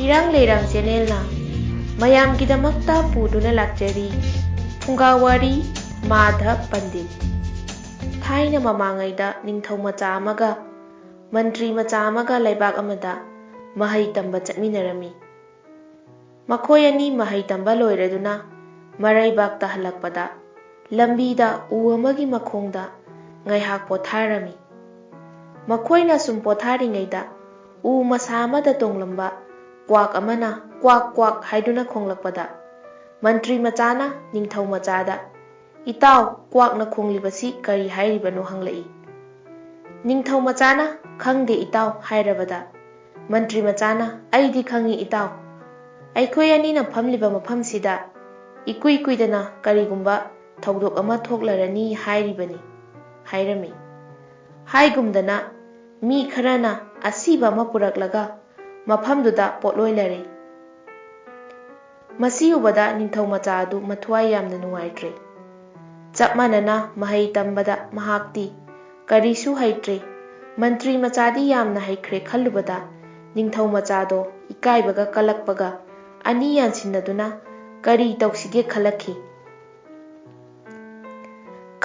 ꯏꯔꯥꯡ ꯂꯩꯔꯥꯡ ꯆꯦꯅꯦꯜꯅ ꯃꯌꯥꯝꯒꯤꯗꯃꯛꯇ ꯄꯨꯗꯨꯅ ꯂꯥꯛꯆꯔꯤ ꯐꯨꯡꯒꯥꯋꯥꯔꯤ ꯃꯥꯙꯕ ꯄꯟꯗꯤꯠ ꯊꯥꯏꯅ ꯃꯃꯥꯡꯉꯩꯗ ꯅꯤꯡꯊꯧ ꯃꯆꯥ ꯑꯃꯒ ꯃꯟꯇ꯭ꯔꯤ ꯃꯆꯥ ꯑꯃꯒ ꯂꯩꯕꯥꯛ ꯑꯃꯗ ꯃꯍꯩ ꯇꯝꯕ ꯆꯠꯃꯤꯟꯅꯔꯝꯃꯤ ꯃꯈꯣꯏ ꯑꯅꯤ ꯃꯍꯩ ꯇꯝꯕ ꯂꯣꯏꯔꯗꯨꯅ ꯃꯔꯩꯕꯥꯛꯇ ꯍꯜꯂꯛꯄꯗ ꯂꯝꯕꯤꯗ ꯎ ꯑꯃꯒꯤ ꯃꯈꯣꯡꯗ ꯉꯥꯏꯍꯥꯛ ꯄꯣꯊꯥꯔꯝꯃꯤ ꯃꯈꯣꯏꯅ ꯁꯨꯝ ꯄꯣꯊꯥꯔꯤꯉꯩꯗ ꯎ ꯃꯁꯥ ꯑꯃꯗ ꯇꯣꯡꯂꯝꯕ ꯀ꯭ꯋꯥꯛ ꯑꯃꯅ ꯀ꯭ꯋꯥꯛ ꯀ꯭ꯋꯥꯛ ꯍꯥꯏꯗꯨꯅ ꯈꯣꯡꯂꯛꯄꯗ ꯃꯟꯇ꯭ꯔꯤ ꯃꯆꯥꯅ ꯅꯤꯡꯊꯧ ꯃꯆꯥꯗ ꯏꯇꯥꯎ ꯀ꯭ꯋꯥꯛꯅ ꯈꯣꯡꯂꯤꯕꯁꯤ ꯀꯔꯤ ꯍꯥꯏꯔꯤꯕꯅꯣ ꯍꯪꯂꯛꯏ ꯅꯤꯡꯊꯧ ꯃꯆꯥꯅ ꯈꯪꯗꯦ ꯏꯇꯥꯎ ꯍꯥꯏꯔꯕꯗ ꯃꯟꯇ꯭ꯔꯤ ꯃꯆꯥꯅ ꯑꯩꯗꯤ ꯈꯪꯏ ꯏꯇꯥꯎ ꯑꯩꯈꯣꯏ ꯑꯅꯤꯅ ꯐꯝꯂꯤꯕ ꯃꯐꯝꯁꯤꯗ ꯏꯀꯨꯏ ꯀꯨꯏꯗꯅ ꯀꯔꯤꯒꯨꯝꯕ ꯊꯧꯗꯣꯛ ꯑꯃ ꯊꯣꯛꯂꯔꯅꯤ ꯍꯥꯏꯔꯤꯕꯅꯤ ꯍꯥꯏꯔꯝꯃꯤ ꯍꯥꯏꯒꯨꯝꯗꯅ ꯃꯤ ꯈꯔꯅ ꯑꯁꯤꯕ ꯑꯃ ꯄꯨꯔꯛꯂꯒ ꯃꯐꯝꯗꯨꯗ ꯄꯣꯠꯂꯣꯏꯂꯔꯦ ꯃꯁꯤ ꯎꯕꯗ ꯅꯤꯡꯊꯧ ꯃꯆꯥ ꯑꯗꯨ ꯃꯊ꯭ꯋꯥꯏ ꯌꯥꯝꯅ ꯅꯨꯡꯉꯥꯏꯇ꯭ꯔꯦ ꯆꯞ ꯃꯥꯟꯅꯅ ꯃꯍꯩ ꯇꯝꯕꯗ ꯃꯍꯥꯛꯇꯤ ꯀꯔꯤꯁꯨ ꯍꯩꯇ꯭ꯔꯦ ꯃꯟꯇ꯭ꯔꯤ ꯃꯆꯥꯗꯤ ꯌꯥꯝꯅ ꯍꯩꯈ꯭ꯔꯦ ꯈꯜꯂꯨꯕꯗ ꯅꯤꯡꯊꯧ ꯃꯆꯥꯗꯣ ꯏꯀꯥꯏꯕꯒ ꯀꯜꯂꯛꯄꯒ ꯑꯅꯤ ꯌꯥꯟꯁꯤꯟꯅꯗꯨꯅ ꯀꯔꯤ ꯇꯧꯁꯤꯒꯦ ꯈꯜꯂꯛꯈꯤ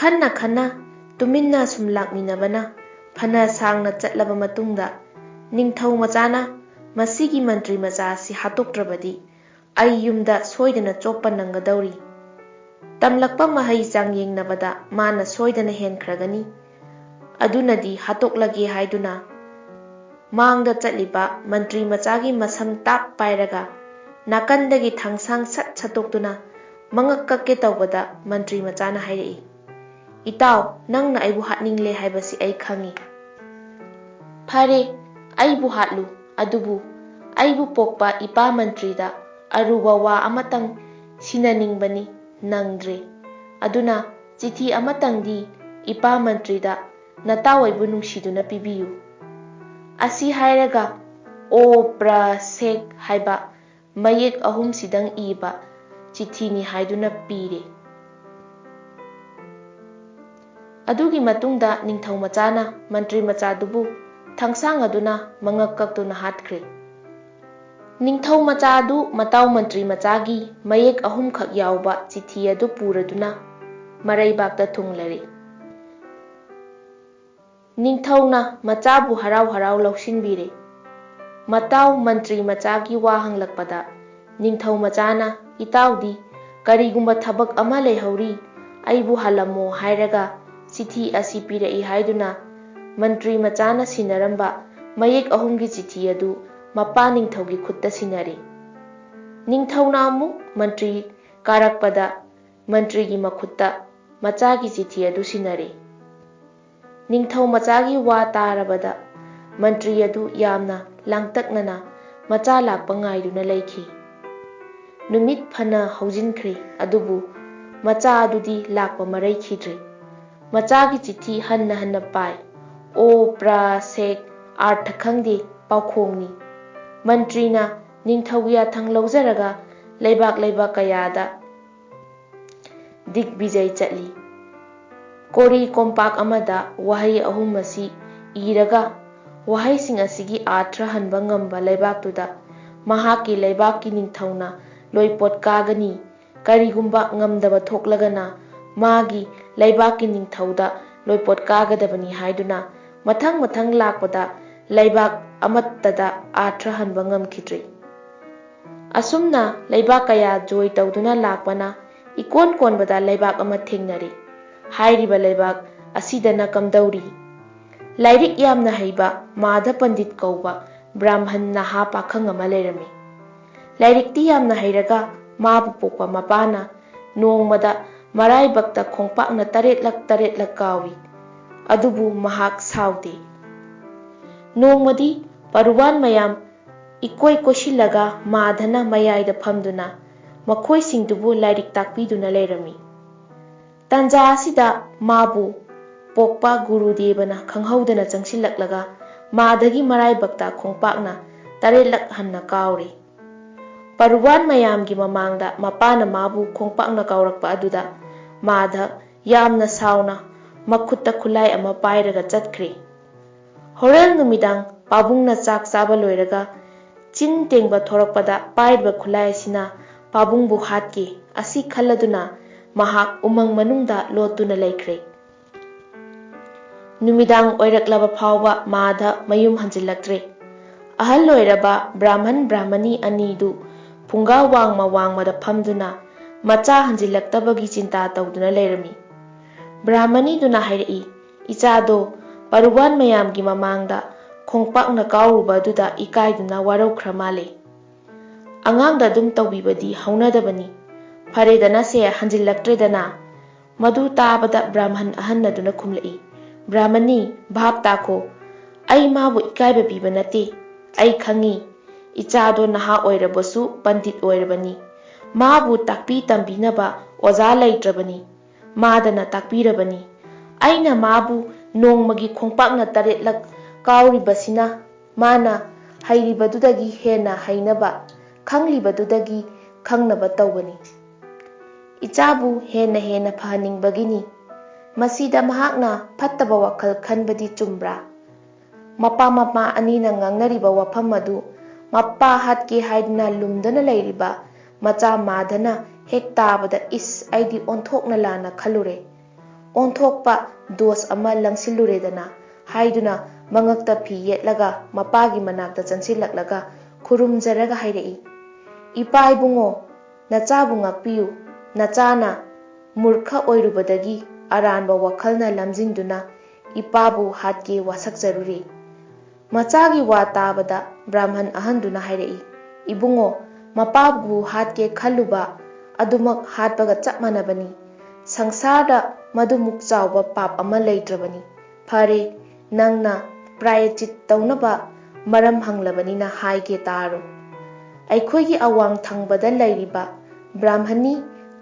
ꯈꯟꯅ ꯈꯟꯅ ꯇꯨꯃꯤꯟꯅ ꯁꯨꯝ ꯂꯥꯛꯃꯤꯟꯅꯕꯅ ꯐꯅ ꯁꯥꯡꯅ ꯆꯠꯂꯕ ꯃꯇꯨꯡꯗ ꯅꯤꯡꯊꯧ ꯃꯆꯥꯅ ꯃꯁꯤꯒꯤ ꯃꯟꯇ꯭ꯔꯤ ꯃꯆꯥ ꯑꯁꯤ ꯍꯥꯠꯇꯣꯛꯇ꯭ꯔꯕꯗꯤ ꯑꯩ ꯌꯨꯝꯗ ꯁꯣꯏꯗꯅ ꯆꯣꯞꯄ ꯅꯪꯒꯗꯧꯔꯤ ꯇꯝꯂꯛꯄ ꯃꯍꯩ ꯆꯥꯡꯌꯦꯡꯅꯕꯗ ꯃꯥꯅ ꯁꯣꯏꯗꯅ ꯍꯦꯟꯈ꯭ꯔꯒꯅꯤ ꯑꯗꯨꯅꯗꯤ ꯍꯥꯠꯇꯣꯛꯂꯒꯦ ꯍꯥꯏꯗꯨꯅ ꯃꯥꯡꯗ ꯆꯠꯂꯤꯕ ꯃꯟꯇ꯭ꯔꯤ ꯃꯆꯥꯒꯤ ꯃꯁꯝ ꯇꯥꯞ ꯄꯥꯏꯔꯒ ꯅꯥꯀꯟꯗꯒꯤ ꯊꯥꯡꯁꯥꯡ ꯁꯠ ꯁꯠꯇꯣꯛꯇꯨꯅ ꯃꯉꯛ ꯀꯛꯀꯦ ꯇꯧꯕꯗ ꯃꯟꯇ꯭ꯔꯤ ꯃꯆꯥꯅ ꯍꯥꯏꯔꯛꯏ ꯏꯇꯥꯎ ꯅꯪꯅ ꯑꯩꯕꯨ ꯍꯥꯠꯅꯤꯡꯂꯦ ꯍꯥꯏꯕꯁꯤ ꯑꯩ ꯈꯪꯏ ꯐꯔꯦ ꯑꯩꯕꯨ ꯍꯥꯠꯂꯨ ꯑꯗꯨꯕꯨ ꯑꯩꯕꯨ ꯄꯣꯛꯄ ꯏꯄꯥ ꯃꯟꯇ꯭ꯔꯤꯗ ꯑꯔꯨꯕ ꯋꯥ ꯑꯃꯇꯪ ꯁꯤꯟꯅꯅꯤꯡꯕꯅꯤ ꯅꯪꯗ꯭ꯔꯦ ꯑꯗꯨꯅ ꯆꯤꯊꯤ ꯑꯃꯇꯪꯗꯤ ꯏꯄꯥ ꯃꯟꯇ꯭ꯔꯤꯗ ꯅꯇꯥꯎ ꯑꯩꯕꯨ ꯅꯨꯡꯁꯤꯗꯨꯅ ꯄꯤꯕꯤꯌꯨ ꯑꯁꯤ ꯍꯥꯏꯔꯒ ꯑꯣ ꯄ꯭ꯔ ꯁꯦꯛ ꯍꯥꯏꯕ ꯃꯌꯦꯛ ꯑꯍꯨꯝꯁꯤꯗꯪ ꯏꯕ ꯆꯤꯊꯤꯅꯤ ꯍꯥꯏꯗꯨꯅ ꯄꯤꯔꯦ ꯑꯗꯨꯒꯤ ꯃꯇꯨꯡꯗ ꯅꯤꯡꯊꯧ ꯃꯆꯥꯅ ꯃꯟꯇ꯭ꯔꯤ ꯃꯆꯥꯗꯨꯕꯨ ꯊꯥꯡꯁꯥꯡ ꯑꯗꯨꯅ ꯃꯉꯛ ꯀꯛꯇꯨꯅ ꯍꯥꯠꯈ꯭ꯔꯦ ꯅꯤꯡꯊꯧ ꯃꯆꯥ ꯑꯗꯨ ꯃꯇꯥꯎ ꯃꯟꯇ꯭ꯔꯤ ꯃꯆꯥꯒꯤ ꯃꯌꯦꯛ ꯑꯍꯨꯝꯈꯛ ꯌꯥꯎꯕ ꯆꯤꯊꯤ ꯑꯗꯨ ꯄꯨꯔꯗꯨꯅ ꯃꯔꯩꯕꯥꯛꯇ ꯊꯨꯡꯂꯔꯦ ꯅꯤꯡꯊꯧꯅ ꯃꯆꯥꯕꯨ ꯍꯔꯥꯎ ꯍꯔꯥꯎ ꯂꯧꯁꯤꯟꯕꯤꯔꯦ ꯃꯇꯥꯎ ꯃꯟꯇ꯭ꯔꯤ ꯃꯆꯥꯒꯤ ꯋꯥ ꯍꯪꯂꯛꯄꯗ ꯅꯤꯡꯊꯧ ꯃꯆꯥꯅ ꯏꯇꯥꯎꯗꯤ ꯀꯔꯤꯒꯨꯝꯕ ꯊꯕꯛ ꯑꯃ ꯂꯩꯍꯧꯔꯤ ꯑꯩꯕꯨ ꯍꯜꯂꯝꯃꯣ ꯍꯥꯏꯔꯒ ꯆꯤꯊꯤ ꯑꯁꯤ ꯄꯤꯔꯛꯏ ꯍꯥꯏꯗꯨꯅ ꯃꯟꯇ꯭ꯔꯤ ꯃꯆꯥꯅ ꯁꯤꯟꯅꯔꯝꯕ ꯃꯌꯦꯛ ꯑꯍꯨꯝꯒꯤ ꯆꯤꯊꯤ ꯑꯗꯨ ꯃꯄꯥ ꯅꯤꯡꯊꯧꯒꯤ ꯈꯨꯠꯇ ꯁꯤꯟꯅꯔꯦ ꯅꯤꯡꯊꯧꯅ ꯑꯃꯨꯛ ꯃꯟꯇ꯭ꯔꯤ ꯀꯥꯔꯛꯄꯗ ꯃꯟꯇ꯭ꯔꯤꯒꯤ ꯃꯈꯨꯠꯇ ꯃꯆꯥꯒꯤ ꯆꯤꯊꯤ ꯑꯗꯨ ꯁꯤꯟꯅꯔꯦ ꯅꯤꯡꯊꯧ ꯃꯆꯥꯒꯤ ꯋꯥ ꯇꯥꯔꯕꯗ ꯃꯟꯇ꯭ꯔꯤ ꯑꯗꯨ ꯌꯥꯝꯅ ꯂꯥꯡꯇꯛꯅꯅ ꯃꯆꯥ ꯂꯥꯛꯄ ꯉꯥꯏꯗꯨꯅ ꯂꯩꯈꯤ ꯅꯨꯃꯤꯠ ꯐꯅ ꯍꯧꯖꯤꯟꯈ꯭ꯔꯦ ꯑꯗꯨꯕꯨ ꯃꯆꯥ ꯑꯗꯨꯗꯤ ꯂꯥꯛꯄ ꯃꯔꯩꯈꯤꯗ꯭ꯔꯦ ꯃꯆꯥꯒꯤ ꯆꯤꯊꯤ ꯍꯟꯅ ꯍꯟꯅ ꯄꯥꯏ ꯑꯣ ꯄ꯭ꯔ ꯁꯦꯛ ꯑꯥꯔꯊ ꯈꯪꯗꯦ ꯄꯥꯎꯈꯣꯡꯅꯤ ꯃꯟꯇ꯭ꯔꯤꯅ ꯅꯤꯡꯊꯧꯒꯤ ꯌꯥꯊꯪ ꯂꯧꯖꯔꯒ ꯂꯩꯕꯥꯛ ꯂꯩꯕꯥꯛ ꯀꯌꯥꯗ ꯗꯤꯛꯕꯤꯖꯩ ꯆꯠꯂꯤ ꯀꯣꯔꯤ ꯀꯣꯝꯄꯥꯛ ꯑꯃꯗ ꯋꯥꯍꯩ ꯑꯍꯨꯝ ꯑꯁꯤ ꯏꯔꯒ ꯋꯥꯍꯩꯁꯤꯡ ꯑꯁꯤꯒꯤ ꯑꯥꯔꯊ ꯍꯟꯕ ꯉꯝꯕ ꯂꯩꯕꯥꯛꯇꯨꯗ ꯃꯍꯥꯛꯀꯤ ꯂꯩꯕꯥꯛꯀꯤ ꯅꯤꯡꯊꯧꯅ ꯂꯣꯏꯄꯣꯠ ꯀꯥꯒꯅꯤ ꯀꯔꯤꯒꯨꯝꯕ ꯉꯝꯗꯕ ꯊꯣꯛꯂꯒꯅ ꯃꯥꯒꯤ ꯂꯩꯕꯥꯛꯀꯤ ꯅꯤꯡꯊꯧꯗ ꯂꯣꯏꯄꯣꯠ ꯀꯥꯒꯗꯕꯅꯤ ꯍꯥꯏꯗꯨꯅ ꯃꯊꯪ ꯃꯊꯪ ꯂꯥꯛꯄꯗ ꯂꯩꯕꯥꯛ ꯑꯃꯠꯇꯗ ꯑꯥꯔꯊ ꯍꯟꯕ ꯉꯝꯈꯤꯗ꯭ꯔꯦ ꯑꯁꯨꯝꯅ ꯂꯩꯕꯥꯛ ꯀꯌꯥ ꯖꯣꯏ ꯇꯧꯗꯨꯅ ꯂꯥꯛꯄꯅ ꯏꯀꯣꯟ ꯀꯣꯟꯕꯗ ꯂꯩꯕꯥꯛ ꯑꯃ ꯊꯦꯡꯅꯔꯦ ꯍꯥꯏꯔꯤꯕ ꯂꯩꯕꯥꯛ ꯑꯁꯤꯗꯅ ꯀꯝꯗꯧꯔꯤ ꯂꯥꯏꯔꯤꯛ ꯌꯥꯝꯅ ꯍꯩꯕ ꯃꯥꯙꯕ ꯄꯟꯗꯤꯠ ꯀꯧꯕ ꯕ꯭ꯔꯥꯝꯍꯟ ꯅꯍꯥ ꯄꯥꯈꯪ ꯑꯃ ꯂꯩꯔꯝꯃꯤ ꯂꯥꯏꯔꯤꯛꯇꯤ ꯌꯥꯝꯅ ꯍꯩꯔꯒ ꯃꯥꯕꯨ ꯄꯣꯛꯄ ꯃꯄꯥꯅ ꯅꯣꯡꯃꯗ ꯃꯔꯥꯏꯕꯛꯇ ꯈꯣꯡꯄꯥꯛꯅ 7 ꯀꯥꯎꯏ ꯑꯗꯨꯕꯨ ꯃꯍꯥꯛ ꯁꯥꯎꯗꯦ ꯅꯣꯡꯃꯗꯤ ꯄꯔꯨꯋꯥꯟ ꯃꯌꯥꯝ ꯏꯀꯣꯏ ꯀꯣꯏꯁꯤꯜꯂꯒ ꯃꯥꯙꯅ ꯃꯌꯥꯏꯗ ꯐꯝꯗꯨꯅ ꯃꯈꯣꯏꯁꯤꯡꯗꯨꯕꯨ ꯂꯥꯏꯔꯤꯛ ꯇꯥꯛꯄꯤꯗꯨꯅ ꯂꯩꯔꯝꯃꯤ ꯇꯥꯟꯖꯥ ꯑꯁꯤꯗ ꯃꯥꯕꯨ ꯄꯣꯛꯄ ꯒꯨꯔꯨꯗꯦꯕꯅ ꯈꯪꯍꯧꯗꯅ ꯆꯪꯁꯤꯜꯂꯛꯂꯒ ꯃꯥꯙꯒꯤ ꯃꯔꯥꯏꯕꯛꯇ ꯈꯣꯡꯄꯥꯛꯅ 7 ꯍꯟꯅ ꯀꯥꯎꯔꯦ ꯄꯔꯨꯋꯥꯟ ꯃꯌꯥꯝꯒꯤ ꯃꯃꯥꯡꯗ ꯃꯄꯥꯅ ꯃꯥꯕꯨ ꯈꯣꯡꯄꯥꯛꯅ ꯀꯥꯎꯔꯛꯄ ꯑꯗꯨꯗ ꯃꯥꯙꯕ ꯌꯥꯝꯅ ꯁꯥꯎꯅ ꯃꯈꯨꯠꯇ ꯈꯨꯠꯂꯥꯏ ꯑꯃ ꯄꯥꯏꯔꯒ ꯆꯠꯈ꯭ꯔꯦ ꯍꯣꯔꯦꯟ ꯅꯨꯃꯤꯗꯥꯡ ꯄꯥꯕꯨꯡꯅ ꯆꯥꯛ ꯆꯥꯕ ꯂꯣꯏꯔꯒ ꯆꯤꯟ ꯇꯦꯡꯕ ꯊꯣꯔꯛꯄꯗ ꯄꯥꯏꯔꯤꯕ ꯈꯨꯠꯂꯥꯏ ꯑꯁꯤꯅ ꯄꯥꯕꯨꯡꯕꯨ ꯍꯥꯠꯀꯦ ꯑꯁꯤ ꯈꯜꯂꯗꯨꯅ ꯃꯍꯥꯛ ꯎꯃꯪ ꯃꯅꯨꯡꯗ ꯂꯣꯠꯇꯨꯅ ꯂꯩꯈ꯭ꯔꯦ꯫ ꯅꯨꯃꯤꯗꯥꯡ ꯑꯣꯏꯔꯛꯂꯕ ꯐꯥꯎꯕ ꯃꯥꯙ ꯃꯌꯨꯝ ꯍꯟꯖꯤꯜꯂꯛꯇ꯭ꯔꯦ꯫ ꯑꯍꯜ ꯑꯣꯏꯔꯕ ꯕ꯭ꯔꯥꯍ꯭ꯃꯟ ꯕ꯭ꯔꯥꯍ꯭ꯃꯅꯤ ꯑꯅꯤꯗꯨ ꯐꯨꯡꯒꯥ ꯋꯥꯡꯃ ꯋꯥꯡꯃꯗ ꯐꯝꯗꯨꯅ ꯃꯆꯥ ꯍꯟꯖꯤꯜꯂꯛꯇꯕꯒꯤ ꯆꯤꯟꯇꯥ ꯇꯧꯗꯨꯅ ꯂꯩꯔꯝꯃꯤ꯫ ꯕ꯭ꯔꯥꯍ꯭ꯃꯅꯤꯗꯨꯅ ꯍꯥꯏꯔꯛꯏ, "ꯏꯆꯥꯗꯣ ꯄꯔꯨꯋꯥꯟ ꯃꯌꯥꯝꯒꯤ ꯃꯃꯥꯡꯗ ꯈꯣꯡꯄꯥꯛꯅ ꯀꯥꯎꯔꯨꯕ ꯑꯗꯨꯗ ꯏꯀꯥꯏꯗꯨꯅ ꯋꯥꯔꯧꯈ꯭ꯔ ꯃꯥꯜꯂꯦ꯫ ꯑꯉꯥꯡꯗ ꯑꯗꯨꯝ ꯇꯧꯕꯤꯕꯗꯤ ꯍꯧꯅꯗꯕꯅꯤ꯫ ꯐꯔꯦꯗꯅꯁꯦ ꯍꯟꯖꯤꯜꯂꯛꯇ꯭ꯔꯦꯗꯅ?" ꯃꯗꯨ ꯇꯥꯕꯗ ꯕ꯭ꯔꯥꯍ꯭ꯃꯟ ꯑꯍꯟ ꯑꯗꯨꯅ ꯈꯨꯝꯂꯛꯏ, "ꯕ꯭ꯔꯥꯍ꯭ꯃꯅꯤ, ꯚꯥꯞ ꯇꯥꯈꯣ, ꯑꯩ ꯃꯥꯕꯨ ꯏꯀꯥꯏꯕ ꯄꯤꯕ ꯅꯠꯇꯦ꯫ ꯑꯩ ꯈꯪꯏ, ꯏꯆꯥꯗꯣ ꯅꯍꯥ ꯑꯣꯏꯔꯕꯁꯨ ꯄꯟꯗꯤꯠ ꯑꯣꯏꯔꯕꯅꯤ꯫ ꯃꯥꯕꯨ ꯇꯥꯛꯄꯤ ꯇꯝꯕꯤꯅꯕ ꯑꯣꯖꯥ ꯂꯩꯇ꯭ꯔꯕꯅꯤ꯫ ꯃꯥꯗꯅ ꯇꯥꯛꯄꯤꯔꯕꯅꯤ꯫ ꯑꯩꯅ ꯃꯥꯕꯨ ꯅꯣꯡꯃꯒꯤ ꯈꯣꯡꯄꯥꯛꯅ 3 ꯀꯥꯎꯔꯤꯕꯁꯤꯅ ꯃꯥꯅ ꯍꯩꯔꯤꯕꯗꯨꯗꯒꯤ ꯍꯦꯟꯅ ꯍꯩꯅꯕ, ꯈꯪꯂꯤꯕꯗꯨꯗꯒꯤ ꯈꯪꯅꯕ ꯇꯧꯕꯅꯤ꯫ ꯏꯆꯥꯕꯨ ꯍꯦꯟꯅ ꯍꯦꯟꯅ ꯐꯍꯟꯅꯤꯡꯕꯒꯤꯅꯤ꯫ ꯃꯁꯤꯗ ꯃꯍꯥꯛꯅ ꯐꯠꯇꯕ ꯋꯥꯈꯜ ꯈꯟꯕꯗꯤ ꯆꯨꯝꯕ꯭ꯔꯥ?" ꯃꯄꯥ ꯃꯃꯥ ꯑꯅꯤꯅ ꯉꯥꯡꯅꯔꯤꯕ ꯋꯥꯐꯝ ꯑꯗꯨ ꯃꯄꯥ ꯍꯥꯠꯀꯦ ꯍꯥꯏꯗꯨꯅ ꯂꯨꯝꯗꯨꯅ ꯂꯩꯔꯤꯕ ꯃꯆꯥ ꯃꯥꯙꯅ ꯍꯦꯛ ꯇꯥꯕꯗ "ꯏꯁ, ꯑꯩꯗꯤ ꯑꯣꯟꯊꯣꯛꯅ ꯂꯥꯟꯅ ꯈꯜꯂꯨꯔꯦ, ꯑꯣꯟꯊꯣꯛꯄ ꯗꯣꯁ ꯑꯃ ꯂꯪꯁꯤꯜꯂꯨꯔꯦꯗꯅ" ꯍꯥꯏꯗꯨꯅ ꯃꯉꯛꯇ ꯐꯤ ꯌꯦꯠꯂꯒ ꯃꯄꯥꯒꯤ ꯃꯅꯥꯛꯇ ꯆꯪꯁꯤꯜꯂꯛꯂꯒ ꯈꯨꯔꯨꯝꯖꯔꯒ ꯍꯥꯏꯔꯛꯏ, "ꯏꯄꯥ ꯏꯕꯨꯡꯉꯣ, ꯅꯆꯥꯕꯨ ꯉꯥꯛꯄꯤꯌꯨ꯫ ꯅꯆꯥꯅ ꯃꯨꯔꯈ ꯑꯣꯏꯔꯨꯕꯗꯒꯤ ꯑꯔꯥꯟꯕ ꯋꯥꯈꯜꯅ ꯂꯝꯖꯤꯡꯗꯨꯅ ꯏꯄꯥꯕꯨ ꯍꯥꯠꯀꯦ ꯋꯥꯁꯛꯆꯔꯨꯔꯦ." ꯃꯆꯥꯒꯤ ꯋꯥ ꯇꯥꯕꯗ ꯕ꯭ꯔꯥꯍ꯭ꯃꯟ ꯑꯍꯟꯗꯨꯅ ꯍꯥꯏꯔꯛꯏ, "ꯏꯕꯨꯡꯉꯣ, ꯃꯄꯥꯕꯨ ꯍꯥꯠꯀꯦ ꯈꯜꯂꯨꯕ ꯑꯗꯨꯃꯛ ꯍꯥꯠꯄꯒ ꯆꯞ ꯃꯥꯟꯅꯕꯅꯤ꯫ ꯁꯪꯁꯥꯔꯗ ꯃꯗꯨꯃꯨꯛ ꯆꯥꯎꯕ ꯄꯥꯞ ꯑꯃ ꯂꯩꯇ꯭ꯔꯕꯅꯤ꯫ ꯐꯔꯦ, ꯅꯪꯅ ꯄ꯭ꯔꯥꯌꯆꯤꯠ ꯇꯧꯅꯕ ꯃꯔꯝ ꯍꯪꯂꯕꯅꯤꯅ ꯍꯥꯏꯒꯦ ꯇꯥꯔꯣ꯫ ꯑꯩꯈꯣꯏꯒꯤ ꯑꯋꯥꯡ ꯊꯪꯕꯗ ꯂꯩꯔꯤꯕ ꯕ꯭ꯔꯥꯍ꯭ꯃꯅꯤ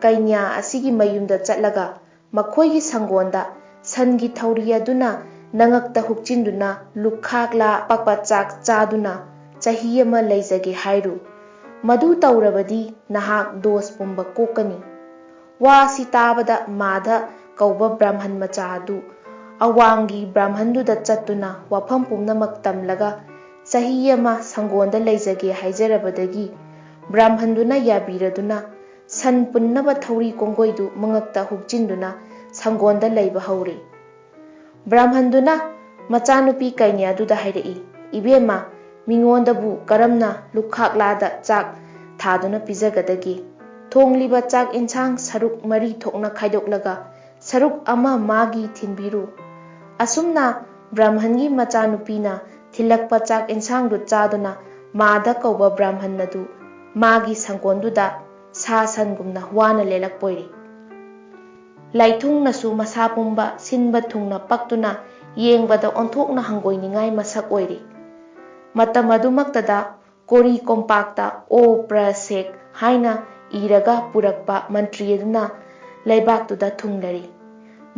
ꯀꯩꯅ꯭ꯌ ꯑꯁꯤꯒꯤ ꯃꯌꯨꯝꯗ ꯆꯠꯂꯒ ꯃꯈꯣꯏꯒꯤ ꯁꯪꯒꯣꯟꯗ ꯁꯟꯒꯤ ꯊꯧꯔꯤ ꯑꯗꯨꯅ ꯅꯉꯛꯇ ꯍꯨꯛꯆꯤꯟꯗꯨꯅ ꯂꯨꯈꯥꯛꯂꯥ ꯄꯛꯄ ꯆꯥꯛ ꯆꯥꯗꯨꯅ ꯆꯍꯤ ꯑꯃ ꯂꯩꯖꯒꯦ ꯍꯥꯏꯔꯨ꯫ ꯃꯗꯨ ꯇꯧꯔꯕꯗꯤ ꯅꯍꯥꯛ ꯗꯣꯁ ꯄꯨꯝꯕ ꯀꯣꯛꯀꯅꯤ." ꯋꯥꯁꯤ ꯇꯥꯕꯗ ꯃꯥꯙ ꯀꯧꯕ ꯕ꯭ꯔꯥꯍ꯭ꯃꯟ ꯃꯆꯥ ꯑꯗꯨ ꯑꯋꯥꯡꯒꯤ ꯕ꯭ꯔꯥꯍ꯭ꯃꯟꯗꯨꯗ ꯆꯠꯇꯨꯅ ꯋꯥꯐꯝ ꯄꯨꯝꯅꯃꯛ ꯇꯝꯂꯒ ꯆꯍꯤ ꯑꯃ ꯁꯪꯒꯣꯟꯗ ꯂꯩꯖꯒꯦ ꯍꯥꯏꯖꯔꯕꯗꯒꯤ ꯕ꯭ꯔꯥꯍ꯭ꯃꯟꯗꯨꯅ ꯌꯥꯕꯤꯔꯗꯨꯅ ꯁꯟ ꯄꯨꯟꯅꯕ ꯊꯧꯔꯤ ꯀꯣꯡꯒꯣꯏꯗꯨ ꯃꯉꯛꯇ ꯍꯨꯛꯆꯤꯟꯗꯨꯅ ꯁꯪꯒꯣꯟꯗ ꯂꯩꯕ ꯍꯧꯔꯦ꯫ ꯕ꯭ꯔꯥꯍ꯭ꯃꯟꯗꯨꯅ ꯃꯆꯥꯅꯨꯄꯤ ꯀꯩꯅ꯭ꯌꯗꯨꯗ ꯍꯥꯏꯔꯛꯏ, "ꯏꯕꯦꯝꯃ, ꯃꯤꯉꯣꯟꯗꯕꯨ ꯀꯔꯝꯅ ꯂꯨꯈꯥꯛꯂꯥꯗ ꯆꯥꯛ ꯊꯥꯗꯨꯅ ꯄꯤꯖꯒꯗꯒꯦ? ꯊꯣꯡꯂꯤꯕ ꯆꯥꯛ ꯏꯟꯁꯥꯡ ꯁꯔꯨꯛ 4 ꯊꯣꯛꯅ ꯈꯥꯏꯗꯣꯛꯂꯒ ꯁꯔꯨꯛ ꯑꯃ ꯃꯥꯒꯤ ꯊꯤꯟꯕꯤꯔꯨ." ꯑꯁꯨꯝꯅ ꯕ꯭ꯔꯥꯍ꯭ꯃꯟꯒꯤ ꯃꯆꯥꯅꯨꯄꯤꯅ ꯊꯤꯜꯂꯛꯄ ꯆꯥꯛ ꯏꯟꯁꯥꯡꯗꯨ ꯆꯥꯗꯨꯅ ꯃꯥꯙ ꯀꯧꯕ ꯕ꯭ꯔꯥꯍ꯭ꯃꯟ ꯑꯗꯨ ꯃꯥꯒꯤ ꯁꯪꯒꯣꯟꯗꯨꯗ ꯁꯥ ꯁꯟꯒꯨꯝꯅ ꯋꯥꯅ ꯂꯦꯜꯂꯛꯄꯣꯏꯔꯦ꯫ ꯂꯩꯊꯨꯡꯅꯁꯨ ꯃꯁꯥ ꯄꯨꯝꯕ ꯁꯤꯟꯕ ꯊꯨꯡꯅ ꯄꯛꯇꯨꯅ ꯌꯦꯡꯕꯗ ꯑꯣꯟꯊꯣꯛꯅ ꯍꯪꯒꯣꯏꯅꯤꯡꯉꯥꯏ ꯃꯁꯛ ꯑꯣꯏꯔꯦ꯫ ꯃꯇꯝ ꯑꯗꯨꯃꯛꯇꯗ ꯀꯣꯔꯤ ꯀꯣꯝꯄꯥꯛꯇ "ꯑꯣ ꯄ꯭ꯔ ꯁꯦꯛ" ꯍꯥꯏꯅ ꯏꯔꯒ ꯄꯨꯔꯛꯄ ꯃꯟꯇ꯭ꯔꯤ ꯑꯗꯨꯅ ꯂꯩꯕꯥꯛꯇꯨꯗ ꯊꯨꯡꯂꯔꯦ꯫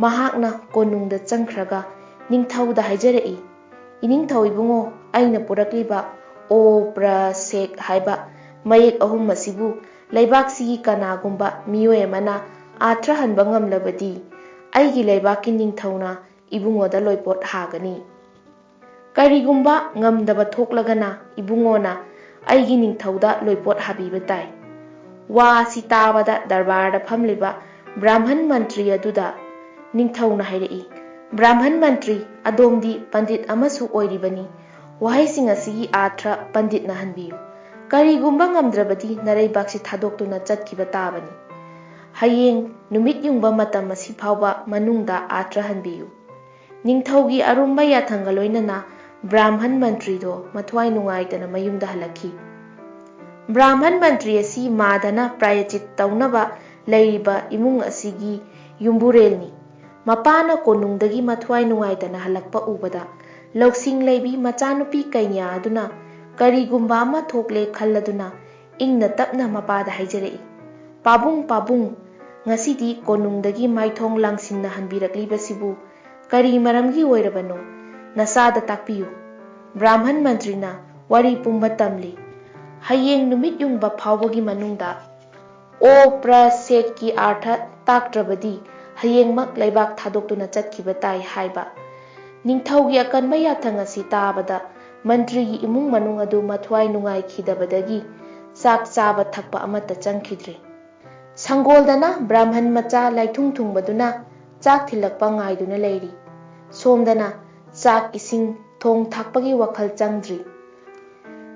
ꯃꯍꯥꯛꯅ ꯀꯣꯅꯨꯡꯗ ꯆꯪꯈ꯭ꯔꯒ ꯅꯤꯡꯊꯧꯗ ꯍꯥꯏꯖꯔꯛꯏ, "ꯏꯅꯤꯡꯊꯧ ꯏꯕꯨꯡꯉꯣ, ꯑꯩꯅ ꯄꯨꯔꯛꯂꯤꯕ 'ꯑꯣ ꯄ꯭ꯔ ꯁꯦꯛ' ꯍꯥꯏꯕ ꯃꯌꯦꯛ 3 ꯑꯁꯤꯕꯨ ꯂꯩꯕꯥꯛꯁꯤꯒꯤ ꯀꯅꯥꯒꯨꯝꯕ ꯃꯤꯑꯣꯏ ꯑꯃꯅ ꯑꯥꯊ꯭ꯔꯍꯟꯕ ꯉꯝꯂꯕꯗꯤ ꯑꯩꯒꯤ ꯂꯩꯕꯥꯛꯀꯤ ꯅꯤꯡꯊꯧꯅ ꯏꯕꯨꯡꯉꯣꯗ ꯂꯣꯏꯄꯣꯠ ꯍꯥꯒꯅꯤ꯫ ꯀꯔꯤꯒꯨꯝꯕ ꯉꯝꯗꯕ ꯊꯣꯛꯂꯒꯅ ꯏꯕꯨꯡꯉꯣꯅ ꯑꯩꯒꯤ ꯅꯤꯡꯊꯧꯗ ꯂꯣꯏꯄꯣꯠ ꯍꯥꯕꯤꯕ ꯇꯥꯏ." ꯋꯥ ꯑꯁꯤ ꯇꯥꯕꯗ ꯗꯔꯕꯥꯔꯗ ꯐꯝꯂꯤꯕ ꯕ꯭ꯔꯥꯍ꯭ꯃꯟ ꯃꯟꯇ꯭ꯔꯤ ꯑꯗꯨꯗ ꯅꯤꯡꯊꯧꯅ ꯍꯥꯏꯔꯛꯏ, "ꯕ꯭ꯔꯥꯍ꯭ꯃꯟ ꯃꯟꯇ꯭ꯔꯤ, ꯑꯗꯣꯝꯗꯤ ꯄꯟꯗꯤꯠ ꯑꯃꯁꯨ ꯑꯣꯏꯔꯤꯕꯅꯤ꯫ ꯋꯥꯍꯩꯁꯤꯡ ꯑꯁꯤꯒꯤ ꯑꯥꯊ꯭ꯔ ꯄꯟꯗꯤꯠꯅ ꯍꯟꯕꯤꯌꯨ꯫ ꯀꯔꯤꯒꯨꯝꯕ ꯉꯝꯗ꯭ꯔꯕꯗꯤ ꯅꯔꯩꯕꯥꯛꯁꯤ ꯊꯥꯗꯣꯛꯇꯨꯅ ꯆꯠꯈꯤꯕ ꯇꯥꯕꯅꯤ꯫ ꯍꯌꯦꯡ ꯅꯨꯃꯤꯠ ꯌꯨꯡꯕ ꯃꯇꯝ ꯑꯁꯤ ꯐꯥꯎꯕ ꯃꯅꯨꯡꯗ ꯑꯥꯊ꯭ꯔ ꯍꯟꯕꯤꯌꯨ." ꯅꯤꯡꯊꯧꯒꯤ ꯑꯔꯨꯝꯕ ꯌꯥꯊꯪꯒ ꯂꯣꯏꯅꯅ ꯕ꯭ꯔꯥꯍ꯭ꯃꯟ ꯃꯟꯇ꯭ꯔꯤꯗꯣ ꯃꯊ꯭ꯋꯥꯏ ꯅꯨꯡꯉꯥꯏꯇꯅ ꯃꯌꯨꯝꯗ ꯍꯜꯂꯛꯈꯤ꯫ ꯕ꯭ꯔꯥꯍ꯭ꯃꯟ ꯃꯟꯇ꯭ꯔꯤ ꯑꯁꯤ ꯃꯥꯙꯅ ꯄ꯭ꯔꯥꯌꯆꯤꯠ ꯇꯧꯅꯕ ꯂꯩꯔꯤꯕ ꯏꯃꯨꯡ ꯑꯁꯤꯒꯤ ꯌꯨꯝꯕꯨꯔꯦꯜꯅꯤ꯫ ꯃꯄꯥꯅ ꯀꯣꯅꯨꯡꯗꯒꯤ ꯃꯊ꯭ꯋꯥꯏ ꯅꯨꯡꯉꯥꯏꯇꯅ ꯍꯜꯂꯛꯄ ꯎꯕꯗ ꯂꯧꯁꯤꯡ ꯂꯩꯕꯤ ꯃꯆꯥꯅꯨꯄꯤ ꯀꯩꯅ꯭ꯌ ꯑꯗꯨꯅ ꯀꯔꯤꯒꯨꯝꯕ ꯑꯃ ꯊꯣꯛꯂꯦ ꯈꯜꯂꯗꯨꯅ ꯏꯪꯅ ꯇꯞꯅ ꯃꯄꯥꯗ ꯍꯥꯏꯖꯔꯛꯏ, "ꯄꯥꯕꯨꯡ, ꯄꯥꯕꯨꯡ, ꯉꯁꯤꯗꯤ ꯀꯣꯅꯨꯡꯗꯒꯤ ꯃꯥꯏꯊꯣꯡ ꯂꯥꯡꯁꯤꯟꯅ ꯍꯟꯕꯤꯔꯛꯂꯤꯕꯁꯤꯕꯨ ꯀꯔꯤ ꯃꯔꯝꯒꯤ ꯑꯣꯏꯔꯕꯅꯣ? ꯅꯆꯥꯗ ꯇꯥꯛꯄꯤꯌꯨ." ꯕ꯭ꯔꯥꯍ꯭ꯃꯟ ꯃꯟꯇ꯭ꯔꯤꯅ ꯋꯥꯔꯤ ꯄꯨꯝꯕ ꯇꯝꯂꯤ꯫ ꯍꯌꯦꯡ ꯅꯨꯃꯤꯠ ꯌꯨꯡꯕ ꯐꯥꯎꯕꯒꯤ ꯃꯅꯨꯡꯗ "ꯑꯣ ꯄ꯭ꯔ ꯁꯦꯛ"ꯀꯤ ꯑꯥꯔꯊ ꯇꯥꯛꯇ꯭ꯔꯕꯗꯤ ꯍꯌꯦꯡꯃꯛ ꯂꯩꯕꯥꯛ ꯊꯥꯗꯣꯛꯇꯨꯅ ꯆꯠꯈꯤꯕ ꯇꯥꯏ ꯍꯥꯏꯕ꯫ ꯅꯤꯡꯊꯧꯒꯤ ꯑꯀꯟꯕ ꯌꯥꯊꯪ ꯑꯁꯤ ꯇꯥꯕꯗ ꯃꯟꯇ꯭ꯔꯤꯒꯤ ꯏꯃꯨꯡ ꯃꯅꯨꯡ ꯑꯗꯨ ꯃꯊ꯭ꯋꯥꯏ ꯅꯨꯡꯉꯥꯏꯈꯤꯗꯕꯗꯒꯤ ꯆꯥꯛ ꯆꯥꯕ ꯊꯛꯄ ꯑꯃꯠꯇ ꯆꯪꯈꯤꯗ꯭ꯔꯦ꯫ ꯁꯪꯒꯣꯜꯗꯅ ꯕ꯭ꯔꯥꯍꯃꯟ ꯃꯆꯥ ꯂꯥꯏꯊꯨꯡ ꯊꯨꯡꯕꯗꯨꯅ ꯆꯥꯛ ꯊꯤꯜꯂꯛꯄ ꯉꯥꯏꯗꯨꯅ ꯂꯩꯔꯤ꯫ ꯁꯣꯝꯗꯅ ꯆꯥꯛ ꯏꯁꯤꯡ ꯊꯣꯡ ꯊꯥꯛꯄꯒꯤ ꯋꯥꯈꯜ ꯆꯪꯗ꯭ꯔꯤ꯫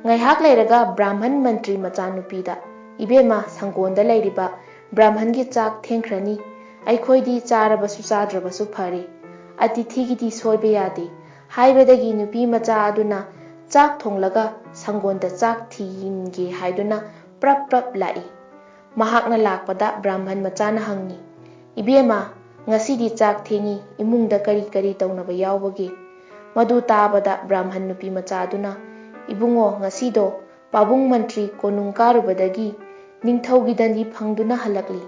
ꯉꯥꯏꯍꯥꯛ ꯂꯩꯔꯒ ꯕ꯭ꯔꯥꯍꯃꯟ ꯃꯟꯇ꯭ꯔꯤ ꯃꯆꯥꯅꯨꯄꯤꯗ, "ꯏꯕꯦꯝꯃ, ꯁꯪꯒꯣꯜꯗ ꯂꯩꯔꯤꯕ ꯕ꯭ꯔꯥꯍꯃꯟꯒꯤ ꯆꯥꯛ ꯊꯦꯡꯈ꯭ꯔꯅꯤ꯫ ꯑꯩꯈꯣꯏꯗꯤ ꯆꯥꯔꯕꯁꯨ ꯆꯥꯗ꯭ꯔꯕꯁꯨ ꯐꯔꯦ, ꯑꯇꯤꯊꯤꯒꯤꯗꯤ ꯁꯣꯏꯕ ꯌꯥꯗꯦ" ꯍꯥꯏꯕꯗꯒꯤ ꯅꯨꯄꯤ ꯃꯆꯥ ꯑꯗꯨꯅ ꯆꯥꯛ ꯊꯣꯡꯂꯒ ꯁꯪꯒꯣꯜꯗ ꯆꯥꯛ ꯊꯤꯟꯒꯦ ꯍꯥꯏꯗꯨꯅ ꯄ꯭ꯔꯞ ꯄ꯭ꯔꯞ ꯂꯥꯛꯏ꯫ ꯃꯍꯥꯛꯅ ꯂꯥꯛꯄꯗ ꯕ꯭ꯔꯥꯍꯃꯟ ꯃꯆꯥꯅ ꯍꯪꯏ, "ꯏꯕꯦꯝꯃ, ꯉꯁꯤꯗꯤ ꯆꯥꯛ ꯊꯦꯡꯏ, ꯏꯃꯨꯡꯗ ꯀꯔꯤ ꯀꯔꯤ ꯇꯧꯅꯕ ꯌꯥꯎꯕꯒꯦ?" ꯃꯗꯨ ꯇꯥꯕꯗ ꯕ꯭ꯔꯥꯍꯃꯟ ꯅꯨꯄꯤ ꯃꯆꯥ ꯑꯗꯨꯅ, "ꯏꯕꯨꯡꯉꯣ, ꯉꯁꯤꯗꯣ ꯄꯥꯕꯨꯡ ꯃꯟꯇ꯭ꯔꯤ ꯀꯣꯅꯨꯡ ꯀꯥꯔꯨꯕꯗꯒꯤ ꯅꯤꯡꯊꯧꯒꯤ ꯗꯟꯗꯤ ꯐꯪꯗꯨꯅ ꯍꯜꯂꯛꯂꯤ꯫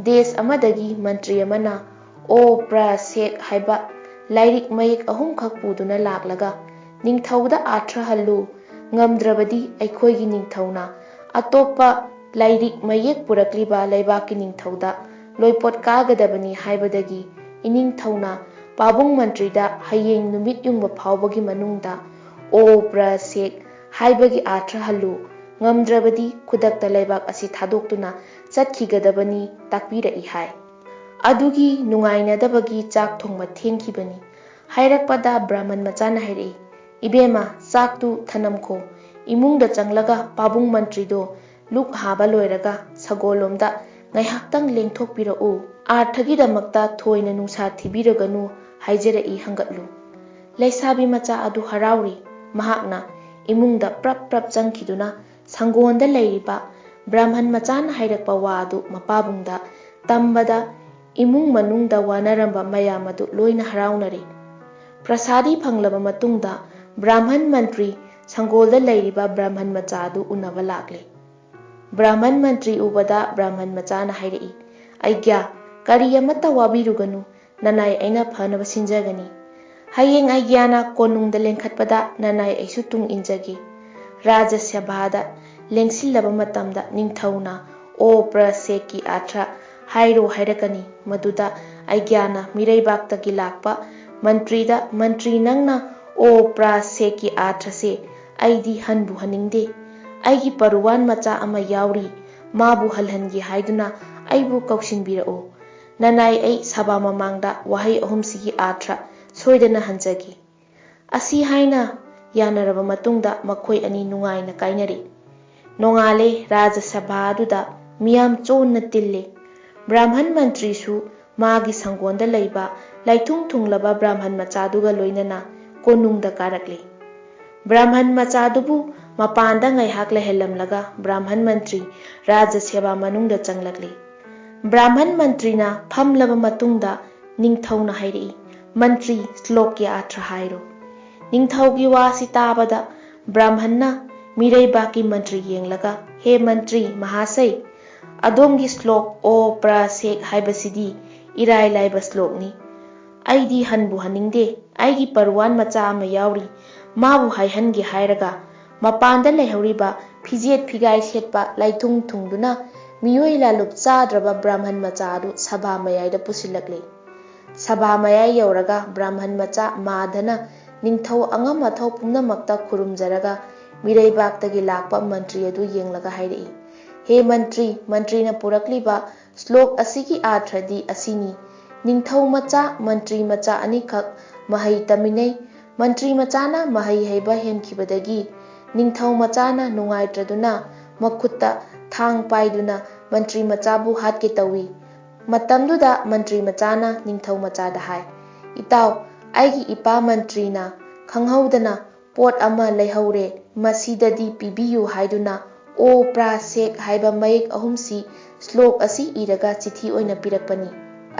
ꯗꯦꯁ ꯑꯃꯗꯒꯤ ꯃꯟꯇ꯭ꯔꯤ ꯑꯃꯅ 'ꯑꯣ ꯄ꯭ꯔ ꯁꯦꯛ' ꯍꯥꯏꯕ ꯂꯥꯏꯔꯤꯛ ꯃꯌꯦꯛ 3ꯈꯛ ꯄꯨꯗꯨꯅ ꯂꯥꯛꯂꯒ ꯅꯤꯡꯊꯧꯗ ꯑꯥꯔꯊ ꯍꯜꯂꯨ, ꯉꯝꯗ꯭ꯔꯕꯗꯤ ꯑꯩꯈꯣꯏꯒꯤ ꯅꯤꯡꯊꯧꯅ ꯑꯇꯣꯞꯄ ꯂꯥꯏꯔꯤꯛ ꯃꯌꯦꯛ ꯄꯨꯔꯛꯂꯤꯕ ꯂꯩꯕꯥꯛꯀꯤ ꯅꯤꯡꯊꯧꯗ ꯂꯣꯏꯄꯣꯠ ꯀꯥꯒꯗꯕꯅꯤ ꯍꯥꯏꯕꯗꯒꯤ ꯏꯅꯤꯡꯊꯧꯅ ꯄꯥꯕꯨꯡ ꯃꯟꯇ꯭ꯔꯤꯗ ꯍꯌꯦꯡ ꯅꯨꯃꯤꯠ ꯌꯨꯡꯕ ꯐꯥꯎꯕꯒꯤ ꯃꯅꯨꯡꯗ 'ꯑꯣ ꯄ꯭ꯔ ꯁꯦꯛ' ꯍꯥꯏꯕꯒꯤ ꯑꯥꯔꯊ ꯍꯜꯂꯨ, ꯉꯝꯗ꯭ꯔꯕꯗꯤ ꯈꯨꯗꯛꯇ ꯂꯩꯕꯥꯛ ꯑꯁꯤ ꯊꯥꯗꯣꯛꯇꯨꯅ ꯆꯠꯈꯤꯒꯗꯕꯅꯤ ꯇꯥꯛꯄꯤꯔꯛꯏ" ꯍꯥꯏ꯫ ꯑꯗꯨꯒꯤ ꯅꯨꯡꯉꯥꯏꯅꯗꯕꯒꯤ ꯆꯥꯛ ꯊꯣꯡꯕ ꯊꯦꯡꯈꯤꯕꯅꯤ꯫ ꯍꯥꯏꯔꯛꯄꯗ ꯕ꯭ꯔꯥꯍꯃꯟ ꯃꯆꯥꯅ ꯍꯥꯏꯔꯛꯏ, "ꯏꯕꯦꯝꯃ, ꯆꯥꯛꯇꯨ ꯊꯅꯝꯈꯣ, ꯏꯃꯨꯡꯗ ꯆꯪꯂꯒ ꯄꯥꯕꯨꯡ ꯃꯟꯇ꯭ꯔꯤꯗꯣ ꯂꯨꯛ ꯍꯥꯕ ꯂꯣꯏꯔꯒ ꯁꯒꯣꯜꯂꯣꯝꯗ ꯉꯥꯏꯍꯥꯛꯇꯪ ꯂꯦꯡꯊꯣꯛꯄꯤꯔꯛꯎ, ꯑꯥꯔꯊꯒꯤꯗꯃꯛꯇ ꯊꯣꯏꯅ ꯅꯨꯡꯁꯥ ꯊꯤꯕꯤꯔꯒꯅꯨ ꯍꯥꯏꯖꯔꯛꯏ ꯍꯪꯒꯠꯂꯨ"꯫ ꯂꯩꯁꯥꯕꯤ ꯃꯆꯥ ꯑꯗꯨ ꯍꯔꯥꯎꯔꯤ꯫ ꯃꯍꯥꯛꯅ ꯏꯃꯨꯡꯗ ꯄ꯭ꯔꯞ ꯄ꯭ꯔꯞ ꯆꯪꯈꯤꯗꯨꯅ ꯁꯪꯒꯣꯜꯗ ꯂꯩꯔꯤꯕ ꯕ꯭ꯔꯥꯍꯃꯟ ꯃꯆꯥꯅ ꯍꯥꯏꯔꯛꯄ ꯋꯥ ꯑꯗꯨ ꯃꯄꯥꯕꯨꯡꯗ ꯇꯝꯕꯗ ꯏꯃꯨꯡ ꯃꯅꯨꯡꯗ ꯋꯥꯅꯔꯝꯕ ꯃꯌꯥꯝ ꯑꯗꯨ ꯂꯣꯏꯅ ꯍꯔꯥꯎꯅꯔꯦ꯫ ꯄ꯭ꯔꯁꯥꯗꯤ ꯐꯪꯂꯕ ꯃꯇꯨꯡꯗ ꯕ꯭ꯔꯥꯍꯃꯟ ꯃꯟꯇ꯭ꯔꯤ ꯁꯪꯒꯣꯜꯗ ꯂꯩꯔꯤꯕ ꯕ꯭ꯔꯥꯍꯃꯟ ꯃꯆꯥ ꯑꯗꯨ ꯎꯅꯕ ꯂꯥꯛꯂꯦ꯫ ꯕ꯭ꯔꯥꯍꯃꯟ ꯃꯟꯇ꯭ꯔꯤ ꯎꯕꯗ ꯕ꯭ꯔꯥꯍꯃꯟ ꯃꯆꯥꯅ ꯍꯥꯏꯔꯛꯏ, "ꯑꯩꯒ꯭ꯌꯥ, ꯀꯔꯤ ꯑꯃꯠꯇ ꯋꯥꯕꯤꯔꯨꯒꯅꯨ, ꯅꯅꯥꯏ ꯑꯩꯅ ꯐꯅꯕ ꯁꯤꯟꯖꯒꯅꯤ꯫ ꯍꯌꯦꯡ ꯑꯩꯒ꯭ꯌꯥꯅ ꯀꯣꯅꯨꯡꯗ ꯂꯦꯡꯈꯠꯄꯗ ꯅꯅꯥꯏ ꯑꯩꯁꯨ ꯇꯨꯡ ꯏꯟꯖꯒꯦ"꯫ ꯔꯥꯖ ꯁꯚꯥꯗ ꯂꯦꯡꯁꯤꯜꯂꯕ ꯃꯇꯝꯗ ꯅꯤꯡꯊꯧꯅ 'ꯑꯣ ꯄ꯭ꯔ ꯁꯦꯛ'ꯀꯤ ꯑꯥꯔꯊ ꯍꯥꯏꯔꯣ ꯍꯥꯏꯔꯛꯀꯅꯤ꯫ ꯃꯗꯨꯗ ꯑꯩꯒ꯭ꯌꯥꯅ ꯃꯤꯔꯩꯕꯥꯛꯇꯒꯤ ꯂꯥꯛꯄ ꯃꯟꯇ꯭ꯔꯤꯗ, "ꯃꯟꯇ꯭ꯔꯤ, ꯅꯪꯅ 'ꯑꯣ ꯄ꯭ꯔ ꯁꯦꯛ'ꯀꯤ ꯑꯥꯔꯊꯁꯦ ꯑꯩꯗꯤ ꯍꯟꯕꯨ ꯍꯟꯅꯤꯡꯗꯦ꯫ ꯑꯩꯒꯤ ꯄꯔꯨꯋꯥꯟ ꯃꯆꯥ ꯑꯃ ꯌꯥꯎꯔꯤ, ꯃꯥꯕꯨ ꯍꯜꯍꯟꯒꯦ ꯍꯥꯏꯗꯨꯅ ꯑꯩꯕꯨ ꯀꯧꯁꯤꯟꯕꯤꯔꯛꯎ꯫ ꯅꯅꯥꯏ ꯑꯩ ꯁꯚꯥ ꯃꯃꯥꯡꯗ ꯋꯥꯍꯩ 3ꯁꯤꯒꯤ ꯑꯥꯔꯊ ꯁꯣꯏꯗꯅ ꯍꯟꯖꯒꯦ"꯫ ꯑꯁꯤ ꯍꯥꯏꯅ ꯌꯥꯅꯔꯕ ꯃꯇꯨꯡꯗ ꯃꯈꯣꯏ ꯑꯅꯤ ꯅꯨꯡꯉꯥꯏꯅ ꯀꯥꯏꯅꯔꯦ꯫ ꯅꯣꯡꯉꯥꯜꯂꯦ, ꯔꯥꯖ ꯁꯚꯥ ꯑꯗꯨꯗ ꯃꯤꯌꯥꯝ ꯆꯣꯟꯅ ꯇꯤꯜꯂꯦ꯫ ꯕ꯭ꯔꯥꯍꯃꯟ ꯃꯟꯇ꯭ꯔꯤꯁꯨ ꯃꯥꯒꯤ ꯁꯪꯒꯣꯜꯗ ꯂꯩꯕ ꯂꯥꯏꯊꯨꯡ ꯊꯨꯡꯂꯕ ꯕ꯭ꯔꯥꯍꯃꯟ ꯃꯆꯥꯗꯨꯒ ꯂꯣꯏꯅꯅ ꯀꯣꯅꯨꯡꯗ ꯀꯥꯔꯛꯂꯦ꯫ ꯕ꯭ꯔꯥꯍꯃꯟ ꯃꯆꯥꯗꯨꯕꯨ ꯃꯄꯥꯟꯗ ꯉꯥꯏꯍꯥꯛ ꯂꯩꯍꯜꯂꯝꯂꯒ ꯕ꯭ꯔꯥꯍꯃꯟ ꯃꯟꯇ꯭ꯔꯤ ꯔꯥꯖ ꯁꯦꯕꯥ ꯃꯅꯨꯡꯗ ꯆꯪꯂꯛꯂꯦ꯫ ꯕ꯭ꯔꯥꯍꯃꯟ ꯃꯟꯇ꯭ꯔꯤꯅ ꯐꯝꯂꯕ ꯃꯇꯨꯡꯗ ꯅꯤꯡꯊꯧꯅ ꯍꯥꯏꯔꯛꯏ, "ꯃꯟꯇ꯭ꯔꯤ, ꯁ꯭ꯂꯣꯛꯀꯤ ꯑꯥꯔꯊ ꯍꯥꯏꯔꯣ"꯫ ꯅꯤꯡꯊꯧꯒꯤ ꯋꯥꯁꯤ ꯇꯥꯕꯗ ꯕ꯭ꯔꯥꯍꯃꯟꯅ ꯃꯤꯔꯩꯕꯥꯛꯀꯤ ꯃꯟꯇ꯭ꯔꯤ ꯌꯦꯡꯂꯒ, "ꯍꯦ ꯃꯟꯇ꯭ꯔꯤ ꯃꯍꯥꯁꯩ, ꯑꯗꯣꯝꯒꯤ ꯁ꯭ꯂꯣꯛ 'ꯑꯣ ꯄ꯭ꯔ ꯁꯦꯛ' ꯍꯥꯏꯕꯁꯤꯗꯤ ꯏꯔꯥꯏ ꯂꯥꯏꯕ ꯁ꯭ꯂꯣꯛꯅꯤ꯫ ꯑꯩꯗꯤ ꯍꯟꯕꯨ ꯍꯟꯅꯤꯡꯗꯦ, ꯑꯩꯒꯤ ꯄꯔꯨꯋꯥꯟ ꯃꯆꯥ ꯑꯃ ꯌꯥꯎꯔꯤ, ꯃꯥꯕꯨ ꯍꯥꯏꯍꯟꯒꯦ" ꯍꯥꯏꯔꯒ ꯃꯄꯥꯟꯗ ꯂꯩꯍꯧꯔꯤꯕ ꯐꯤꯖꯦꯠ ꯐꯤꯒꯥꯏ ꯁꯦꯠꯄ ꯂꯥꯏꯊꯨꯡ ꯊꯨꯡꯗꯨꯅ ꯃꯤꯑꯣꯏ ꯂꯥꯂꯨꯞ ꯆꯥꯗ꯭ꯔꯕ ꯕ꯭ꯔꯥꯍꯃꯟ ꯃꯆꯥ ꯑꯗꯨ ꯁꯚꯥ ꯃꯌꯥꯏꯗ ꯄꯨꯁꯤꯜꯂꯛꯂꯦ꯫ ꯁꯚꯥ ꯃꯌꯥꯏ ꯌꯧꯔꯒ ꯕ꯭ꯔꯥꯍꯃꯟ ꯃꯆꯥ ꯃꯥꯙꯅ ꯅꯤꯡꯊꯧ ꯑꯉꯝ ꯑꯊꯧ ꯄꯨꯝꯅꯃꯛꯇ ꯈꯨꯔꯨꯝꯖꯔꯒ ꯃꯤꯔꯩꯕꯥꯛꯇꯒꯤ ꯂꯥꯛꯄ ꯃꯟꯇ꯭ꯔꯤ ꯑꯗꯨ ꯌꯦꯡꯂꯒ ꯍꯥꯏꯔꯛꯏ, "ꯍꯦ ꯃꯟꯇ꯭ꯔꯤ, ꯃꯟꯇ꯭ꯔꯤꯅ ꯄꯨꯔꯛꯂꯤꯕ ꯁ꯭ꯂꯣꯛ ꯑꯁꯤꯒꯤ ꯑꯥꯔꯊꯗꯤ ꯑꯁꯤꯅꯤ: ꯅꯤꯡꯊꯧ ꯃꯆꯥ, ꯃꯟꯇ꯭ꯔꯤ ꯃꯆꯥ ꯑꯅꯤꯈꯛ ꯃꯍꯩ ꯇꯝꯃꯤꯟꯅꯩ꯫ ꯃꯟꯇ꯭ꯔꯤ ꯃꯆꯥꯅ ꯃꯍꯩ ꯍꯩꯕ ꯍꯦꯟꯈꯤꯕꯗꯒꯤ ꯅꯤꯡꯊꯧ ꯃꯆꯥꯅ ꯅꯨꯡꯉꯥꯏꯇ꯭ꯔꯗꯨꯅ ꯃꯈꯨꯠꯇ ꯊꯥꯡ ꯄꯥꯏꯗꯨꯅ ꯃꯟꯇ꯭ꯔꯤ ꯃꯆꯥꯕꯨ ꯍꯥꯠꯀꯦ ꯇꯧꯏ꯫ ꯃꯇꯝꯗꯨꯗ ꯃꯟꯇ꯭ꯔꯤ ꯃꯆꯥꯅ ꯅꯤꯡꯊꯧ ꯃꯆꯥꯗ ꯍꯥꯏ, "ꯏꯇꯥꯎ, ꯑꯩꯒꯤ ꯏꯄꯥ ꯃꯟꯇ꯭ꯔꯤꯅ ꯈꯪꯍꯧꯗꯅ ꯄꯣꯠ ꯑꯃ ꯂꯩꯍꯧꯔꯦ, ꯃꯁꯤꯗꯗꯤ ꯄꯤꯕꯤꯌꯨ" ꯍꯥꯏꯗꯨꯅ 'ꯑꯣ ꯄ꯭ꯔ ꯁꯦꯛ' ꯍꯥꯏꯕ ꯃꯌꯦꯛ 3ꯁꯤ ꯁ꯭ꯂꯣꯛ ꯑꯁꯤ ꯏꯔꯒ ꯆꯤꯊꯤ ꯑꯣꯏꯅ ꯄꯤꯔꯛꯄꯅꯤ꯫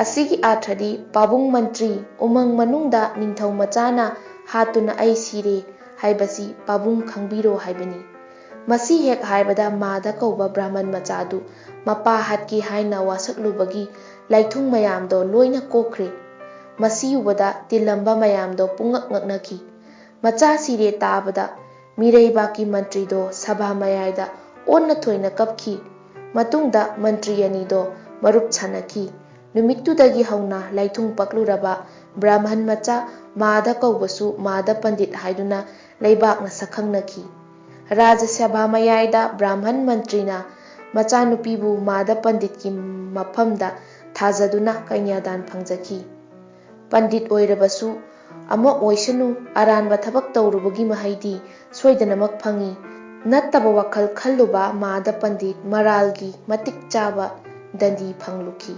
ꯑꯁꯤꯒꯤ ꯑꯥꯔꯊꯗꯤ, "ꯄꯥꯕꯨꯡ ꯃꯟꯇ꯭ꯔꯤ, ꯎꯃꯪ ꯃꯅꯨꯡꯗ ꯅꯤꯡꯊꯧ ꯃꯆꯥꯅ ꯍꯥꯠꯇꯨꯅ ꯑꯩ ꯁꯤꯔꯦ ꯍꯥꯏꯕꯁꯤ ꯄꯥꯕꯨꯡ ꯈꯪꯕꯤꯔꯣ" ꯍꯥꯏꯕꯅꯤ꯫ ꯃꯁꯤ ꯍꯦꯛ ꯍꯥꯏꯕꯗ ꯃꯥꯙ ꯀꯧꯕ ꯕ꯭ꯔꯥꯍꯃꯟ ꯃꯆꯥ ꯑꯗꯨ ꯃꯄꯥ ꯍꯥꯠꯀꯦ ꯍꯥꯏꯅ ꯋꯥꯁꯛꯂꯨꯕꯒꯤ ꯂꯥꯏꯊꯨꯡ ꯃꯌꯥꯝꯗꯣ ꯂꯣꯏꯅ ꯀꯣꯛꯈ꯭ꯔꯦ꯫ ꯃꯁꯤ ꯎꯕꯗ ꯇꯤꯜꯂꯝꯕ ꯃꯌꯥꯝꯗꯣ ꯄꯨꯡꯉꯛ ꯉꯛꯅꯈꯤ꯫ ꯃꯆꯥ ꯁꯤꯔꯦ ꯇꯥꯕꯗ ꯃꯤꯔꯩꯕꯥꯛꯀꯤ ꯃꯟꯇ꯭ꯔꯤꯗꯣ ꯁꯚꯥ ꯃꯌꯥꯏꯗ ꯑꯣꯟꯅ ꯊꯣꯏꯅ ꯀꯞꯈꯤ꯫ ꯃꯇꯨꯡꯗ ꯃꯟꯇ꯭ꯔꯤ ꯑꯅꯤꯗꯣ ꯃꯔꯨꯞ ꯁꯥꯅꯈꯤ꯫ ꯅꯨꯃꯤꯠꯇꯨꯗꯒꯤ ꯍꯧꯅ ꯂꯥꯏꯊꯨꯡ ꯄꯛꯂꯨꯔꯕ ꯕ꯭ꯔꯥꯍꯃꯟ ꯃꯆꯥ ꯃꯥꯗ ꯀꯧꯕꯁꯨ ꯃꯥꯗ ꯄꯟꯗꯤꯠ ꯍꯥꯏꯗꯨꯅ ꯂꯩꯕꯥꯛꯅ ꯁꯛꯈꯪꯅꯈꯤ꯫ ꯔꯥꯖ ꯁꯚꯥ ꯃꯌꯥꯏꯗ ꯕ꯭ꯔꯥꯍꯃꯟ ꯃꯟꯇ꯭ꯔꯤꯅ ꯃꯆꯥꯅꯨꯄꯤꯕꯨ ꯃꯥꯗ ꯄꯟꯗꯤꯠꯀꯤ ꯃꯐꯝꯗ ꯊꯥꯖꯗꯨꯅ ꯀꯩꯅ꯭ꯌꯥꯗꯥꯟ ꯐꯪꯖꯈꯤ꯫ ꯄꯟꯗꯤꯠ ꯑꯣꯏꯔꯕꯁꯨ ꯑꯃ ꯑꯣꯏꯁꯅꯨ, ꯑꯔꯥꯟꯕ ꯊꯕꯛ ꯇꯧꯔꯨꯕꯒꯤ ꯃꯍꯩꯗꯤ ꯁꯣꯏꯗꯅꯃꯛ ꯐꯪꯏ ꯅꯠꯇꯕ ꯋꯥꯈꯜ ꯈꯜꯂꯨꯕ ꯃꯥꯗ ꯄꯟꯗꯤꯠ ꯃꯔꯥꯜꯒꯤ ꯃꯇꯤꯛ ꯆꯥꯕ ꯗꯟꯗꯤ ꯐꯪꯂꯨꯈꯤ꯫